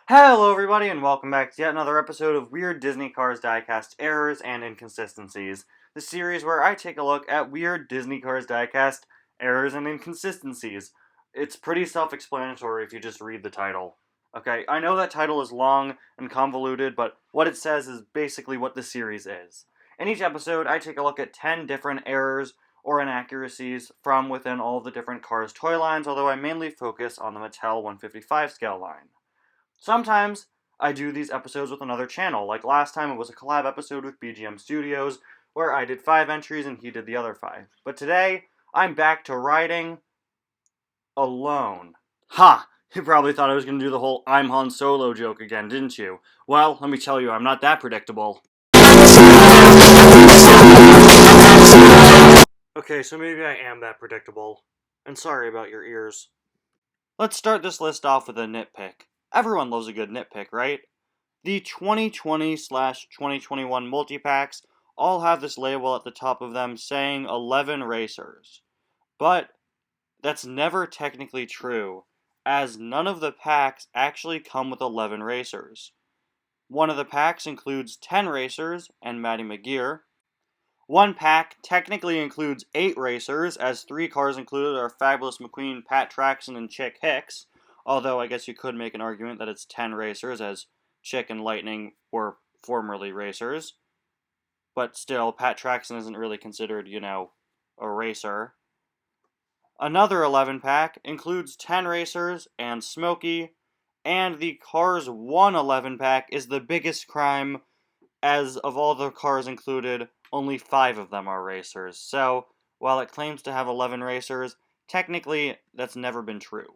Hello, everybody, and welcome back to yet another episode of Weird Disney Cars Diecast Errors and Inconsistencies, the series where I take a look at weird Disney Cars Diecast errors and inconsistencies. It's pretty self-explanatory if you just read the title. Okay, I know that title is long and convoluted, but what it says is basically what the series is. In each episode, I take a look at 10 different errors or inaccuracies from within all of the different Cars toy lines, although I mainly focus on the Mattel 155 scale line. Sometimes I do these episodes with another channel, like last time it was a collab episode with BGM Studios, where I did 5 entries and he did the other 5. But today, I'm back to riding alone. Ha! You probably thought I was going to do the whole I'm Han Solo joke again, didn't you? Well, let me tell you, I'm not that predictable. Okay, so maybe I am that predictable. And sorry about your ears. Let's start this list off with a nitpick. Everyone loves a good nitpick, right? The 2020/2021 multi-packs all have this label at the top of them saying 11 racers. But that's never technically true, as none of the packs actually come with 11 racers. One of the packs includes 10 racers and Maddie McGear. One pack technically includes 8 racers, as 3 cars included are Fabulous McQueen, Pat Traxon, and Chick Hicks, although I guess you could make an argument that it's 10 racers, as Chick and Lightning were formerly racers. But still, Pat Traxon isn't really considered, a racer. Another 11 pack includes 10 racers and Smokey, and the Cars 1 11 pack is the biggest crime, as of all the cars included, only 5 of them are racers. So, while it claims to have 11 racers, technically that's never been true.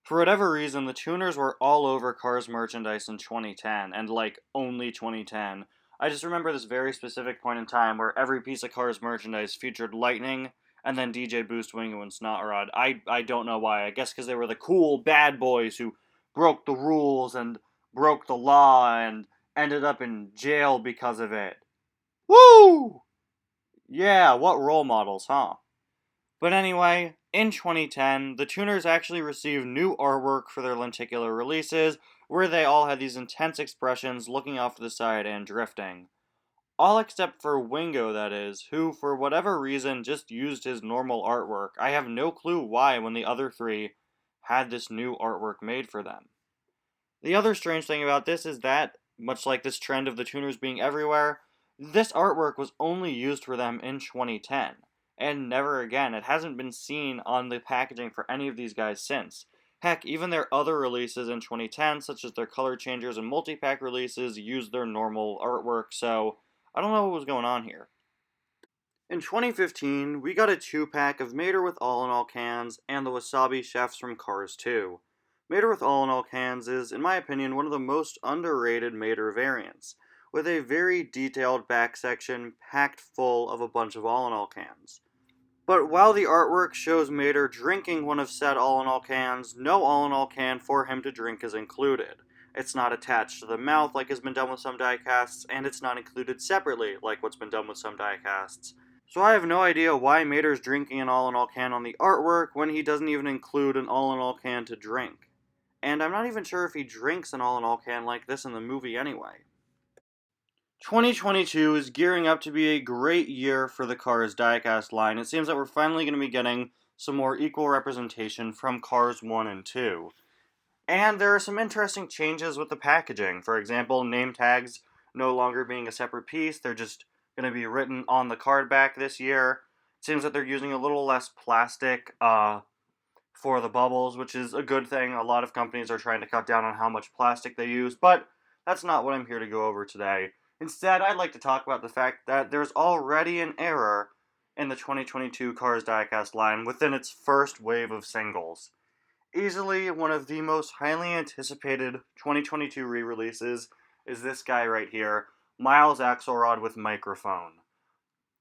For whatever reason, the tuners were all over Cars merchandise in 2010, and only 2010. I just remember this very specific point in time where every piece of Cars merchandise featured Lightning, and then DJ Boost Wingo and Snot Rod. I don't know why. I guess because they were the cool bad boys who broke the rules and broke the law and ended up in jail because of it. Woo! Yeah, what role models, huh? But anyway, in 2010, the tuners actually received new artwork for their lenticular releases, where they all had these intense expressions looking off to the side and drifting. All except for Wingo, that is, who, for whatever reason, just used his normal artwork. I have no clue why when the other 3 had this new artwork made for them. The other strange thing about this is that, much like this trend of the tuners being everywhere, this artwork was only used for them in 2010, and never again. It hasn't been seen on the packaging for any of these guys since. Heck, even their other releases in 2010, such as their color changers and multi-pack releases, used their normal artwork, so I don't know what was going on here. In 2015, we got a 2-pack of Mater with All-in-All cans and the Wasabi Chefs from Cars 2. Mater with All-in-All cans is, in my opinion, one of the most underrated Mater variants, with a very detailed back section packed full of a bunch of All-in-All cans. But while the artwork shows Mater drinking one of said All-in-All cans, no All-in-All can for him to drink is included. It's not attached to the mouth like has been done with some diecasts, and it's not included separately like what's been done with some diecasts. So I have no idea why Mater's drinking an All-in-All can on the artwork when he doesn't even include an All-in-All can to drink. And I'm not even sure if he drinks an All-in-All can like this in the movie anyway. 2022 is gearing up to be a great year for the Cars diecast line. It seems that we're finally going to be getting some more equal representation from Cars 1 and 2. And there are some interesting changes with the packaging. For example, name tags no longer being a separate piece. They're just going to be written on the card back this year. It seems that they're using a little less plastic for the bubbles, which is a good thing. A lot of companies are trying to cut down on how much plastic they use, but that's not what I'm here to go over today. Instead, I'd like to talk about the fact that there's already an error in the 2022 Cars diecast line within its first wave of singles. Easily one of the most highly anticipated 2022 re-releases is this guy right here, Miles Axelrod with microphone.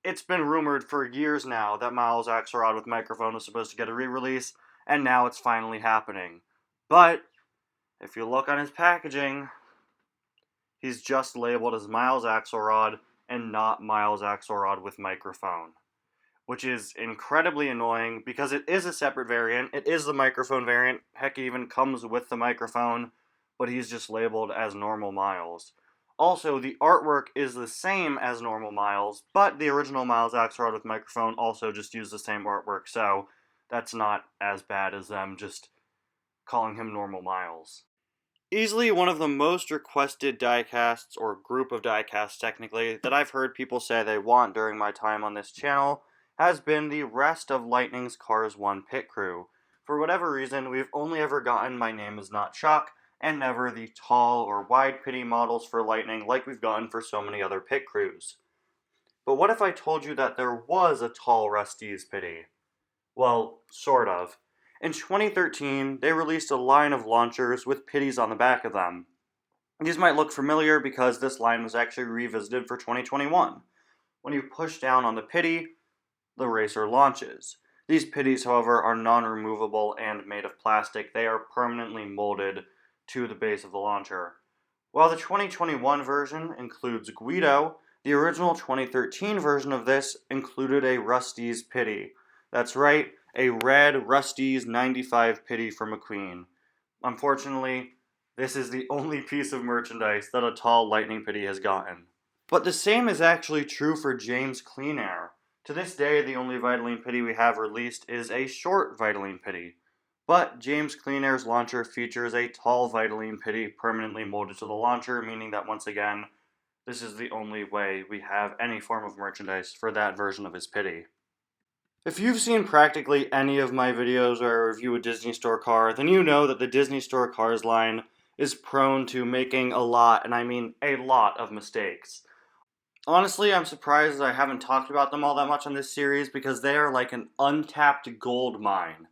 It's been rumored for years now that Miles Axelrod with microphone was supposed to get a re-release, and now it's finally happening. But, if you look on his packaging, he's just labeled as Miles Axelrod and not Miles Axelrod with microphone. Which is incredibly annoying because it is a separate variant. It is the microphone variant. Heck, it even comes with the microphone. but he's just labeled as Normal Miles. Also, the artwork is the same as Normal Miles, but the original Miles Axelrod with microphone also just used the same artwork, so that's not as bad as them just calling him Normal Miles. Easily one of the most requested diecasts, or group of diecasts technically, that I've heard people say they want during my time on this channel, has been the rest of Lightning's Cars 1 pit crew. For whatever reason, we've only ever gotten My Name Is Not Chuck, and never the tall or wide pitty models for Lightning like we've gotten for so many other pit crews. But what if I told you that there was a tall Rusty's pitty? Well, sort of. In 2013, they released a line of launchers with pitties on the back of them. These might look familiar because this line was actually revisited for 2021. When you push down on the pitty, the racer launches. These pitties, however, are non-removable and made of plastic. They are permanently molded to the base of the launcher. While the 2021 version includes Guido, the original 2013 version of this included a Rusty's pitty. That's right, a red Rusty's 95 pitty for McQueen. Unfortunately, this is the only piece of merchandise that a tall Lightning pitty has gotten. But the same is actually true for James Clean Air. To this day, the only Vitaline pitty we have released is a short Vitaline pitty. But James Clean Air's launcher features a tall Vitaline pitty permanently molded to the launcher, meaning that once again, this is the only way we have any form of merchandise for that version of his pitty. If you've seen practically any of my videos where I review a Disney Store car, then you know that the Disney Store Cars line is prone to making a lot, and I mean a lot, of mistakes. Honestly, I'm surprised I haven't talked about them all that much on this series because they are like an untapped gold mine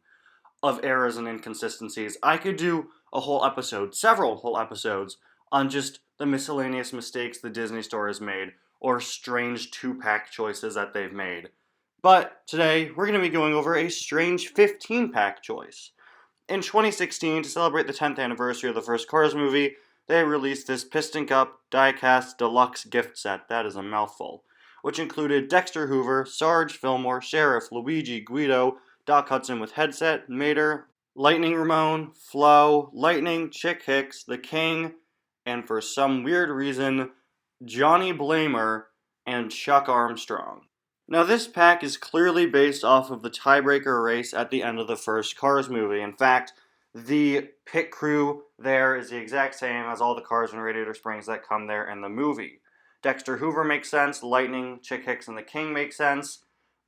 of errors and inconsistencies. I could do a whole episode, several whole episodes, on just the miscellaneous mistakes the Disney Store has made, or strange 2-pack choices that they've made. But today, we're going to be going over a strange 15-pack choice. In 2016, to celebrate the 10th anniversary of the first Cars movie, they released this Piston Cup Diecast Deluxe gift set, that is a mouthful, which included Dexter Hoover, Sarge, Fillmore, Sheriff, Luigi, Guido, Doc Hudson with headset, Mater, Lightning Ramon, Flo, Lightning, Chick Hicks, The King, and for some weird reason, Johnny Blamer and Chuck Armstrong. Now this pack is clearly based off of the tiebreaker race at the end of the first Cars movie. In fact, the pit crew there is the exact same as all the cars in Radiator Springs that come there in the movie. Dexter Hoover makes sense, Lightning, Chick Hicks, and the King make sense,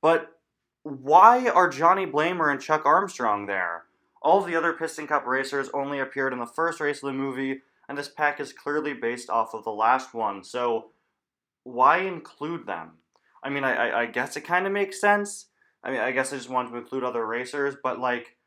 but why are Johnny Blamer and Chuck Armstrong there? All of the other Piston Cup racers only appeared in the first race of the movie, and this pack is clearly based off of the last one, so why include them? I mean, I guess it kind of makes sense. I guess I just wanted to include other racers, but like,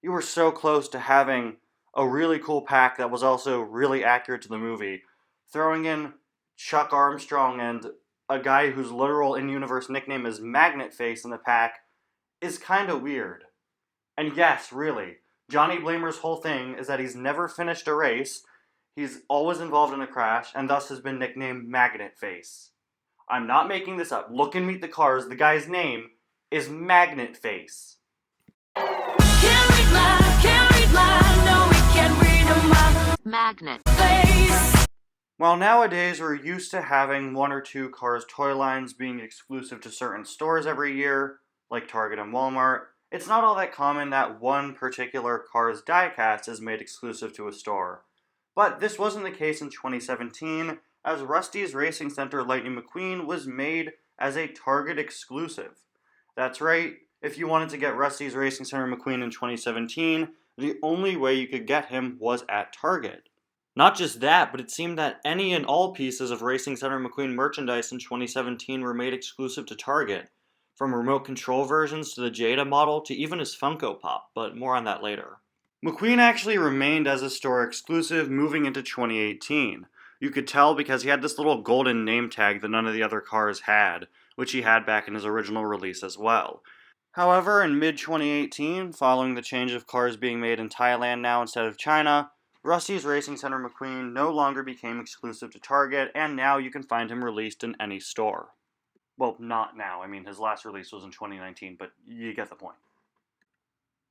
you were so close to having a really cool pack that was also really accurate to the movie. Throwing in Chuck Armstrong and a guy whose literal in-universe nickname is Magnet Face in the pack is kind of weird. And yes, really, Johnny Blamer's whole thing is that he's never finished a race, he's always involved in a crash, and thus has been nicknamed Magnet Face. I'm not making this up. Look and meet the cars. The guy's name is Magnet Face. Magnet Face. While nowadays we're used to having one or two Cars toy lines being exclusive to certain stores every year, like Target and Walmart, it's not all that common that one particular Cars diecast is made exclusive to a store. But this wasn't the case in 2017, as Rusty's Racing Center Lightning McQueen was made as a Target exclusive. That's right, if you wanted to get Rusty's Racing Center McQueen in 2017, the only way you could get him was at Target. Not just that, but it seemed that any and all pieces of Racing Center McQueen merchandise in 2017 were made exclusive to Target, from remote control versions to the Jada model to even his Funko Pop, but more on that later. McQueen actually remained as a store exclusive moving into 2018. You could tell because he had this little golden name tag that none of the other cars had, which he had back in his original release as well. However, in mid-2018, following the change of cars being made in Thailand now instead of China, Rusty's Racing Center McQueen no longer became exclusive to Target, and now you can find him released in any store. Well, not now. I mean, his last release was in 2019, but you get the point.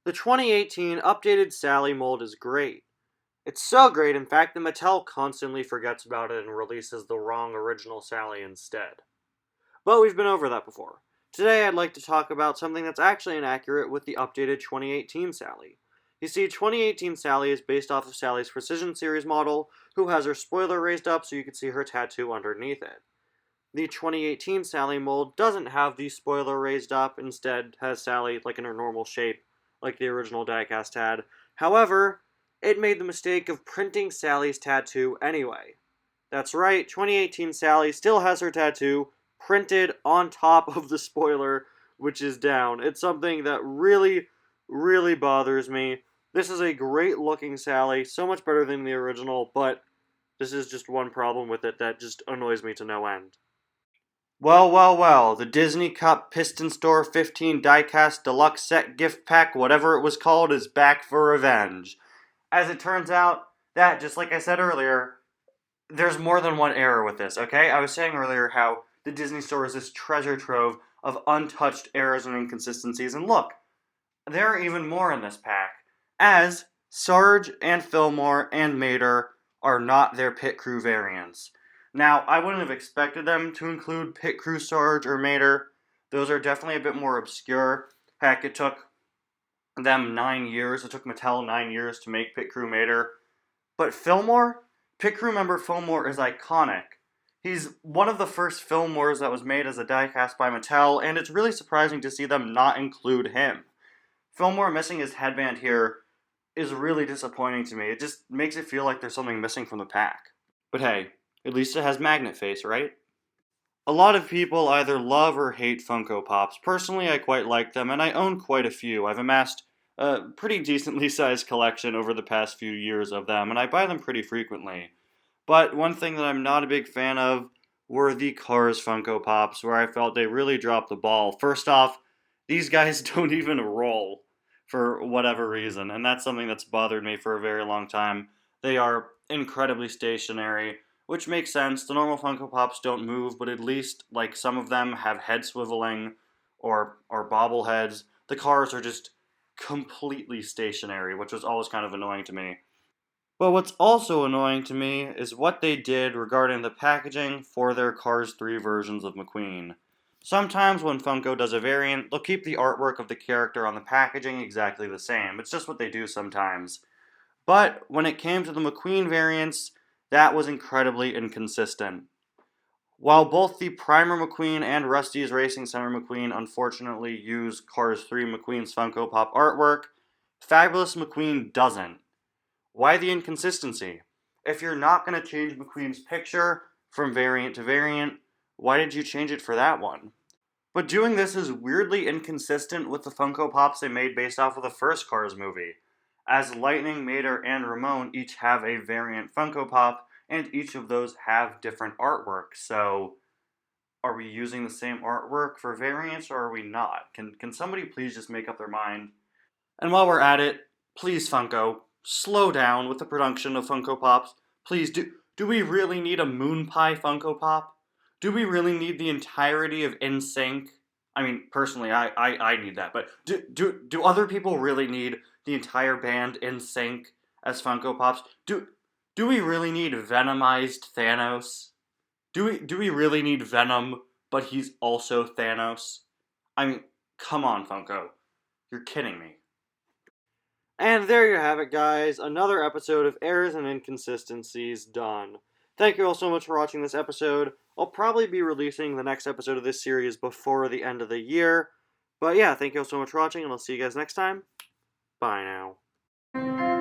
The 2018 updated Sally mold is great. It's so great, in fact, that Mattel constantly forgets about it and releases the wrong original Sally instead. But we've been over that before. Today I'd like to talk about something that's actually inaccurate with the updated 2018 Sally. You see, 2018 Sally is based off of Sally's Precision Series model, who has her spoiler raised up so you can see her tattoo underneath it. The 2018 Sally mold doesn't have the spoiler raised up, instead has Sally like in her normal shape, like the original diecast had. However, it made the mistake of printing Sally's tattoo anyway. That's right, 2018 Sally still has her tattoo printed on top of the spoiler, which is down. It's something that really, really bothers me. This is a great looking Sally, so much better than the original, but this is just one problem with it that just annoys me to no end. Well, well, well, the Disney Cup Piston Store 15 Diecast Deluxe Set Gift Pack, whatever it was called, is back for revenge. As it turns out, that, just like I said earlier, there's more than one error with this, okay? I was saying earlier how the Disney Store is this treasure trove of untouched errors and inconsistencies, and look, there are even more in this pack, as Sarge and Fillmore and Mater are not their pit crew variants. Now, I wouldn't have expected them to include pit crew Sarge or Mater. Those are definitely a bit more obscure. Heck, it took them 9 years. It took Mattel 9 years to make pit crew Mater. But Fillmore? Pit crew member Fillmore is iconic. He's one of the first Fillmores that was made as a diecast by Mattel, and it's really surprising to see them not include him. Fillmore missing his headband here is really disappointing to me. It just makes it feel like there's something missing from the pack. But hey, at least it has Magnet Face, right? A lot of people either love or hate Funko Pops. Personally, I quite like them, and I own quite a few. I've amassed a pretty decently sized collection over the past few years of them, and I buy them pretty frequently. But one thing that I'm not a big fan of were the Cars Funko Pops, where I felt they really dropped the ball. First off, these guys don't even roll for whatever reason, and that's something that's bothered me for a very long time. They are incredibly stationary, which makes sense. The normal Funko Pops don't move, but at least like some of them have head swiveling or bobbleheads. The cars are just completely stationary, which was always kind of annoying to me. But what's also annoying to me is what they did regarding the packaging for their Cars 3 versions of McQueen. Sometimes when Funko does a variant, they'll keep the artwork of the character on the packaging exactly the same. It's just what they do sometimes. But when it came to the McQueen variants, that was incredibly inconsistent. While both the Primer McQueen and Rusty's Racing Center McQueen unfortunately use Cars 3 McQueen's Funko Pop artwork, Fabulous McQueen doesn't. Why the inconsistency? If you're not going to change McQueen's picture from variant to variant, why did you change it for that one? But doing this is weirdly inconsistent with the Funko Pops they made based off of the first Cars movie, as Lightning, Mater, and Ramon each have a variant Funko Pop, and each of those have different artwork, so are we using the same artwork for variants or are we not? Can somebody please just make up their mind? And while we're at it, please Funko, slow down with the production of Funko Pops. Please, do we really need a Moon Pie Funko Pop? Do we really need the entirety of NSYNC? I mean, personally, I need that, but do other people really need the entire band NSYNC as Funko Pops? Do we really need Venomized Thanos? Do we really need Venom, but he's also Thanos? I mean, come on, Funko. You're kidding me. And there you have it, guys. Another episode of Errors and Inconsistencies done. Thank you all so much for watching this episode. I'll probably be releasing the next episode of this series before the end of the year. But yeah, thank you all so much for watching, and I'll see you guys next time. Bye now.